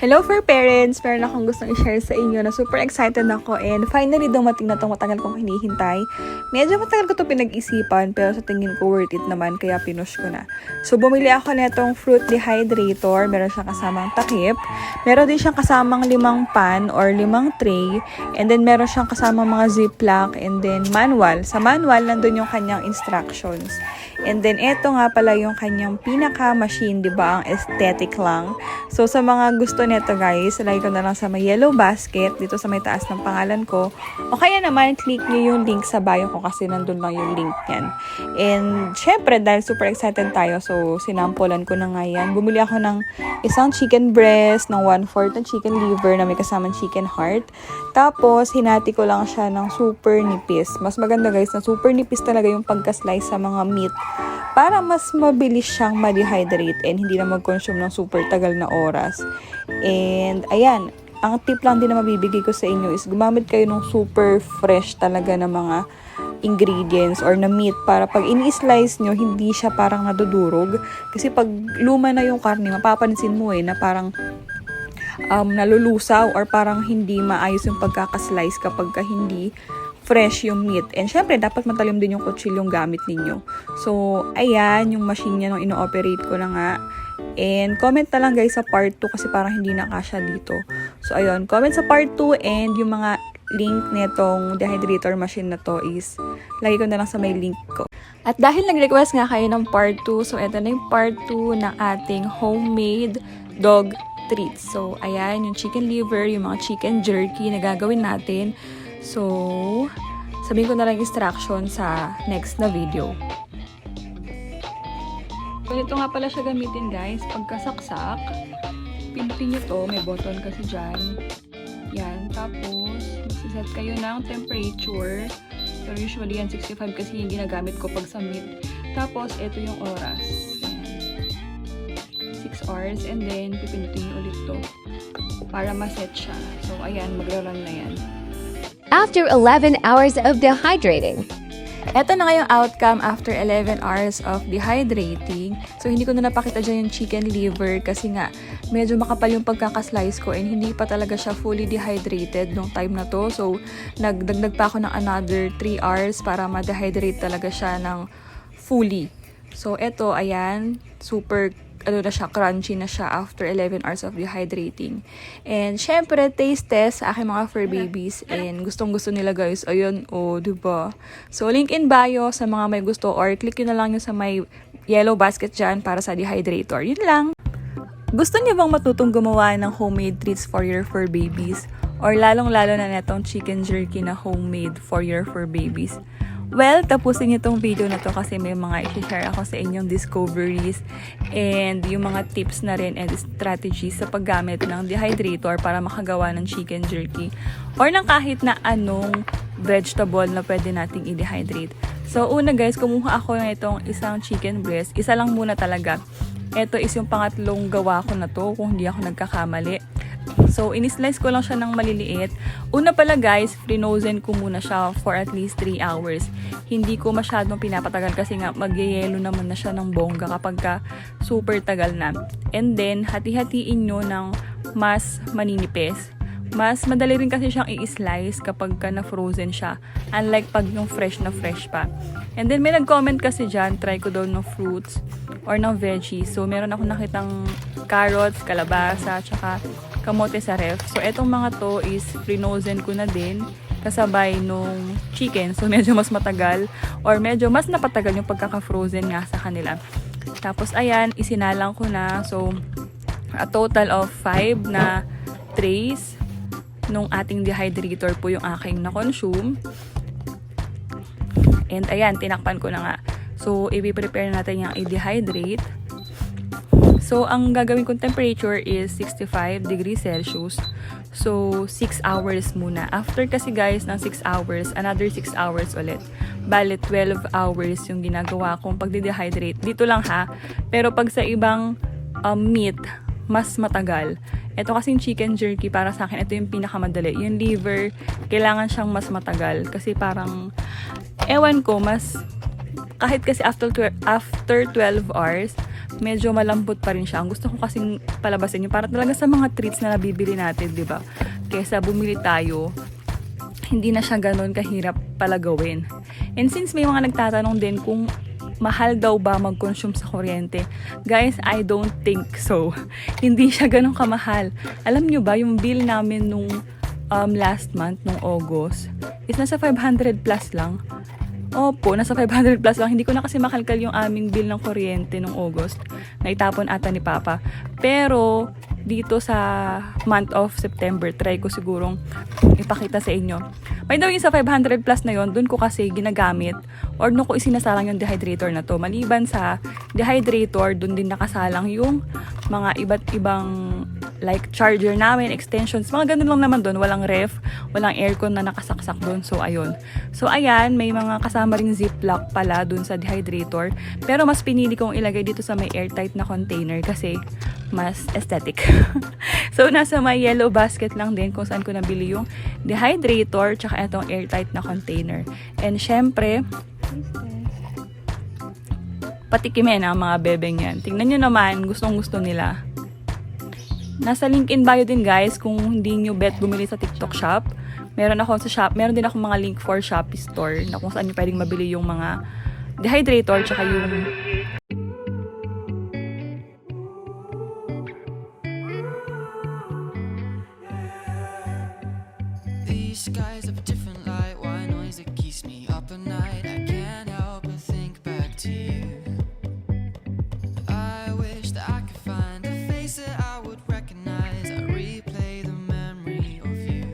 Hello for parents! Meron akong gustong i-share sa inyo na super excited ako and finally dumating na itong matagal kong hinihintay. Medyo matagal ko ito pinag-isipan pero sa tingin ko worth it naman kaya pinush ko na. So bumili ako nitong fruit dehydrator, meron siyang kasamang takip, meron din siyang kasamang 5 pan or 5 tray, and then meron siyang kasamang mga ziplock and then manual. Sa manual nandun yung kanyang instructions. And then, eto nga pala yung kanyang pinaka-machine, di ba? Ang aesthetic lang. So, sa mga gusto nito guys, lagay ko na lang sa may yellow basket, dito sa may taas ng pangalan ko. O kaya naman, click nyo yung link sa bio ko kasi nandun lang yung link yan. And, syempre, dahil super excited tayo, so, sinampulan ko na nga yan. Bumili ako ng isang chicken breast, ng 1/4 ng chicken liver na may kasamang chicken heart. Tapos, hinati ko lang siya ng super nipis. Mas maganda guys, na super nipis talaga yung pagka-slice sa mga meat para mas mabilis siyang ma-dehydrate and hindi na mag-consume ng super tagal na oras. And ayan, ang tip lang din na mabibigay ko sa inyo is gumamit kayo ng super fresh talaga na mga ingredients or na meat para pag ini-slice nyo, hindi siya parang nadudurog. Kasi pag luma na yung karne, mapapansin mo na parang nalulusaw or parang hindi maayos yung pagkakaslice kapag hindi fresh yung meat. And syempre, dapat matalim din yung kutsilyong gamit ninyo. So, ayan, yung machine niya nung ino-operate ko na nga. And comment na lang guys sa part 2 kasi parang hindi na kasya dito. So, ayun, comment sa part 2 and yung mga link netong dehydrator machine na to is lagay ko na lang sa may link ko. At dahil nag-request nga kayo ng part 2, so ito na yung part 2 ng ating homemade dog treats. So, ayan, yung chicken liver, yung mga chicken jerky na gagawin natin. So, sabihin ko na lang instruction sa next na video. So, ito nga pala siya gamitin guys. Pagkasaksak, pinutin nyo to. May button kasi dyan. Yan. Tapos, magsiset kayo ng temperature. Pero usually yan 65 kasi yung ginagamit ko pag sa meat. Tapos, ito yung oras. Yan. 6 hours. And then, pipinutin nyo ulit to. Para ma-set siya. So, ayan. Magra-run na yan. After 11 hours of dehydrating. Ito na nga yung outcome after 11 hours of dehydrating. So, hindi ko na napakita dyan yung chicken liver kasi nga, medyo makapal yung pagkakaslice ko and hindi pa talaga siya fully dehydrated nung time na to. So, nagdagdag pa ako ng another 3 hours para ma-dehydrate talaga siya ng fully. So, ito, ayan, super na siya, crunchy na siya after 11 hours of dehydrating. And, syempre, taste test sa aking mga fur babies. And, gustong-gusto nila, guys. Ayun, diba? So, link in bio sa mga may gusto or click yun na lang yun sa may yellow basket dyan para sa dehydrator. Yun lang. Gusto niyo bang matutong gumawa ng homemade treats for your fur babies? Or lalong-lalo na netong chicken jerky na homemade for your fur babies? Well, tapusin niyo tong video na to kasi may mga i-share ako sa inyong discoveries and yung mga tips na rin and strategies sa paggamit ng dehydrator para makagawa ng chicken jerky or ng kahit na anong vegetable na pwede nating i-dehydrate. So, una guys, kumuha ako ng itong isang chicken breast. Isa lang muna talaga. Ito is yung pangatlong gawa ko na to kung hindi ako nagkakamali. So, in-slice ko lang siya ng maliliit. Una pala guys, frinozen ko muna siya for at least 3 hours. Hindi ko masyadong pinapatagal kasi nga magyayelo naman na siya ng bongga kapag ka super tagal na. And then, hati-hatiin nyo ng mas maninipis. Mas madali rin kasi siyang i-slice kapag ka na-frozen siya. Unlike pag yung fresh na fresh pa. And then, may nag-comment kasi dyan, try ko daw ng fruits or ng veggies. So, meron ako nakitang carrots, kalabasa, tsaka kamote sa ref. So, etong mga to is frinozen ko na din kasabay nung chicken. So, medyo mas matagal or medyo mas napatagal yung pagkaka-frozen nga sa kanila. Tapos, ayan, isinalang ko na. So, a total of 5 na trays nung ating dehydrator po yung aking na-consume. And, ayan, tinakpan ko na nga. So, i-prepare natin yung i-dehydrate. So, ang gagawin kong temperature is 65 degrees Celsius. So, 6 hours muna. After kasi guys ng 6 hours, another 6 hours ulit. Bale, 12 hours yung ginagawa kong pagde-dehydrate. Dito lang ha. Pero pag sa ibang meat, mas matagal. Ito kasing chicken jerky, para sa akin, ito yung pinakamadali. Yung liver, kailangan siyang mas matagal. Kasi parang, ewan ko, mas kahit kasi after 12 hours, medyo malambot pa rin siya. Ang gusto ko kasing palabasin yung para talaga sa mga treats na nabibili natin, di ba? Kesa bumili tayo, hindi na siya ganun kahirap pala gawin. And since may mga nagtatanong din kung mahal daw ba mag-consume sa kuryente, guys, I don't think so. Hindi siya ganun kamahal. Alam nyo ba, yung bill namin nung last month, nung August, is nasa 500 plus lang. Opo, nasa 500 plus lang. Hindi ko na kasi makalkal yung aming bill ng kuryente nung August. Naitapon ata ni Papa. Pero, dito sa month of September, try ko sigurong ipakita sa inyo. By the way, sa 500 plus na yon, dun ko kasi ginagamit or dun ko isinasalang yung dehydrator na to. Maliban sa dehydrator, dun din nakasalang yung mga iba't ibang like charger namin, extensions, mga ganun lang naman dun. Walang ref, walang aircon na nakasaksak dun. So, ayun. So, ayan, may mga kasama ring ziplock pala dun sa dehydrator. Pero mas pinili kong ilagay dito sa may airtight na container kasi mas aesthetic. So, nasa may yellow basket lang din kung saan ko nabili yung dehydrator tsaka itong airtight na container. And syempre, patikimin ang mga bebeng yan. Tingnan nyo naman, gustong-gusto nila. Nasa link in bio din guys kung hindi nyo bet bumili sa TikTok shop. Meron din ako mga link for Shopee store na kung saan nyo pwedeng mabili yung mga dehydrator tsaka yung These skies have a different light. Why noise that keeps me up at night? I can't help but think back to you. I wish that I could find a face that I would recognize. I replay the memory of you.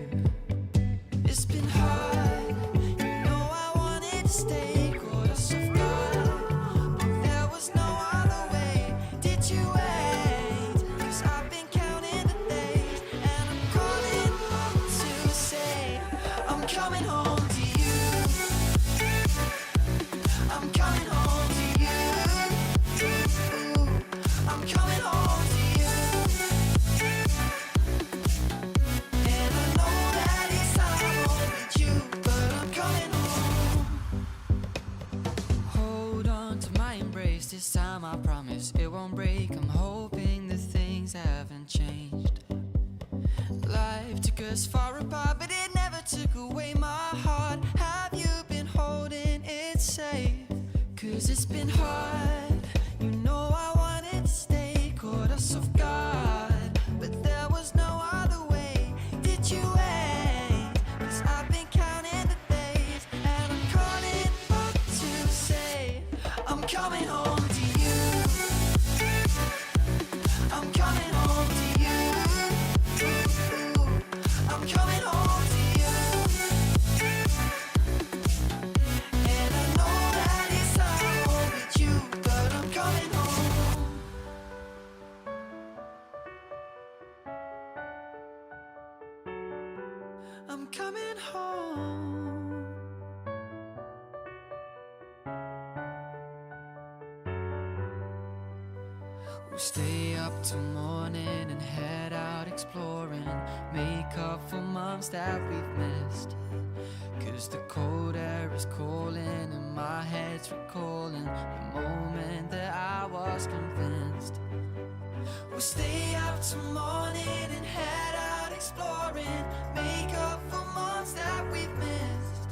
It's been hard, you know I wanted to stay caught us off guard, but there was no other way. Did you wait? 'Cause I've been counting the days, and I'm calling up to say I'm coming home to you. I'm coming home to you. I'm coming home to you. And I know that it's not home with you, but I'm coming home. Hold on to my embrace this time, I promise it won't break. I'm hoping that things haven't changed. Life took us far apart, but it never took away my heart. Have you been holding it safe? 'Cause it's been hard, you know I wanted to stay, caught us off guard, but there was no other way. Did you wait? 'Cause I've been counting the days, and I'm calling up to say I'm coming home to you. I'm coming home to you. I'm coming home to you. And I know that it's not home with you, but I'm coming home. I'm coming home. We'll stay up till morning and head out exploring, make up for months that we've missed. 'Cause the cold air is calling and my head's recalling the moment that I was convinced. We'll stay up till morning and head out exploring, make up for months that we've missed.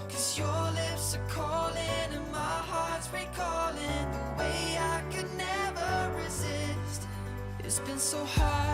'Cause your lips are calling and my heart's recalling the way I could never resist. It's been so hard,